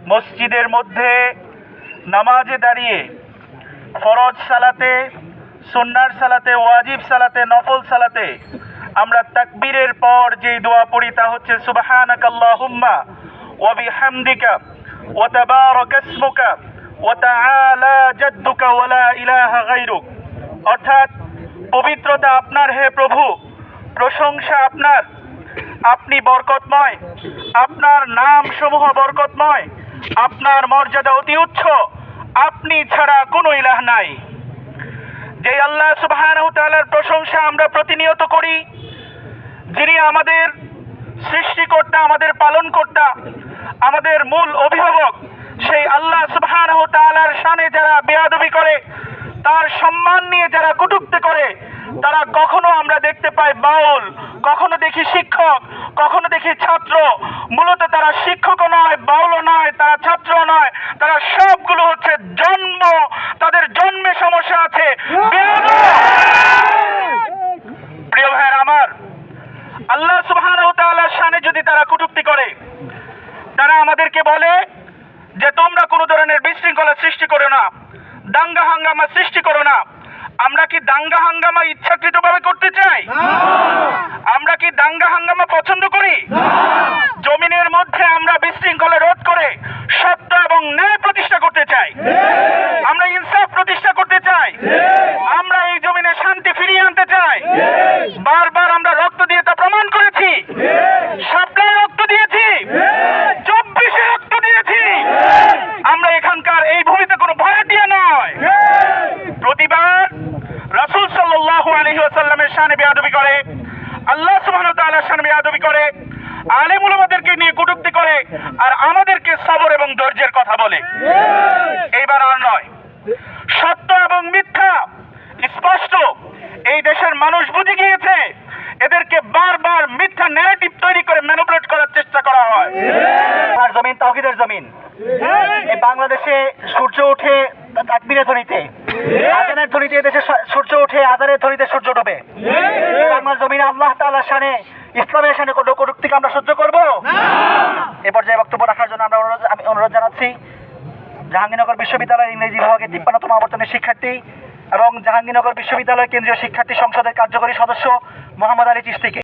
মসজিদের মধ্যে নামাজে দাঁড়িয়ে ফরজ সালাতে, সুন্নার সালাতে, ওয়াজিব সালাতে, নফল সালাতে আমরা তাকবীরের পর যে দোয়া পড়ি তা হচ্ছে সুবহানাকাল্লাহুম্মা ওয়া বিহামদিকা ওয়া তাবারাকা ইসমুকা ওয়া তাআলা জাদ্দুকা ওয়া লা ইলাহা গায়রুক। অর্থাৎ পবিত্রতা আপনার হে প্রভু, প্রশংসা আপনার, আপনি বরকতময়, আপনার নাম সমূহ বরকতময়, আপনার মর্যাদা অতি উচ্চ, আপনি ছাড়া কোনো ইলাহ নাই। যে আল্লাহ সুবহানাহু ওয়া তাআলার প্রশংসা আমরা প্রতিনিয়ত করি, যিনি আমাদের সৃষ্টিকর্তা, আমাদের পালনকর্তা, আমাদের মূল অভিভাবক, সেই আল্লাহ সুবহানাহু ওয়া তাআলার শানে যারা বেয়াদবি করে, তার সম্মান নিয়ে যারা কটূক্তি করে, তারা কখনো আমরা দেখতে পাই বাউল, কখনো দেখি শিক্ষক, কখনো দেখি ছাত্র। মূলত তারা শিক্ষকও নয়, বাউলও নয়, তারা ছাত্র নয়, তারা সবগুলো হচ্ছে জন্ম, তাদের জন্মে সমস্যা আছে। প্রিয় ভাইয়ের আমার, আল্লাহ সুবহানাহু ওয়া তাআলার শানে যদি তারা কটূক্তি করে, তারা আমাদেরকে বলে যে তোমরা কোনো ধরনের বিশৃঙ্খলা সৃষ্টি করো না, দাঙ্গা হাঙ্গামা সৃষ্টি করো না। আমরা কি দাঙ্গা হাঙ্গামা ইচ্ছাকৃতভাবে করতে চাই? আমরা কি দাঙ্গা হাঙ্গামা পছন্দ করি? জমিনের মধ্যে আমরা বিশৃঙ্খলা রোধ করে সত্য এবং ন্যায় প্রতিষ্ঠা করতে চাই। আমরা ইনসাফ প্রতিষ্ঠা করতে চাই। আমরা এই জমিনে শান্তি ফিরিয়ে আনতে চাই। বারবার আমরা রক্ত দিয়ে তা প্রমাণ করেছি। শাপলায় রক্ত দিয়েছি, 24-এ রক্ত দিয়েছি। আমরা এখানকার এই ভূমিতে কোনো ভাড়াটিয়া নয়। প্রতিবার রাসূল সাল্লাল্লাহু আলাইহি ওয়াসাল্লামের শানে বেয়াদবি করে, আল্লাহ সুবহানাহু ওয়া তাআলার শানে বেয়াদবি করে, আলেম উলামাদেরকে নিয়ে কটূক্তি করে, আর আমাদেরকে সবর এবং ধৈর্যের কথা বলে। এইবার আর নয়, সত্য এবং মিথ্যা স্পষ্ট এই দেশের মানুষ বুঝে গিয়েছে। এদেরকে বারবার মিথ্যা ন্যারেটিভ তৈরি করে ম্যানিপুলেট করার চেষ্টা করা হয়। আর জমিন তাওহীদের জমিন। এই বাংলাদেশে সূর্য ওঠে তাকবীরের ধ্বনিতে, আযানের ধ্বনিতে দেশে সূর্য ওঠে, আযানের ধ্বনিতে সূর্য ডোবে। বাংলার জমিনে আল্লাহ তাআলার শানে, ইসলামের শানে কোনো কটূক্তিকে আমরা সহ্য করব না। এ পর্যায়ে বক্তব্য রাখার জন্য আমি অনুরোধ জানাচ্ছি জাহাঙ্গীরনগর বিশ্ববিদ্যালয়ের ইংরেজি বিভাগের 53তম আবর্তনের শিক্ষার্থী এবং জাহাঙ্গীরনগর বিশ্ববিদ্যালয় কেন্দ্রীয় শিক্ষার্থী সংসদের কার্যকরী সদস্য মোহাম্মদ আলী চিশতিকে।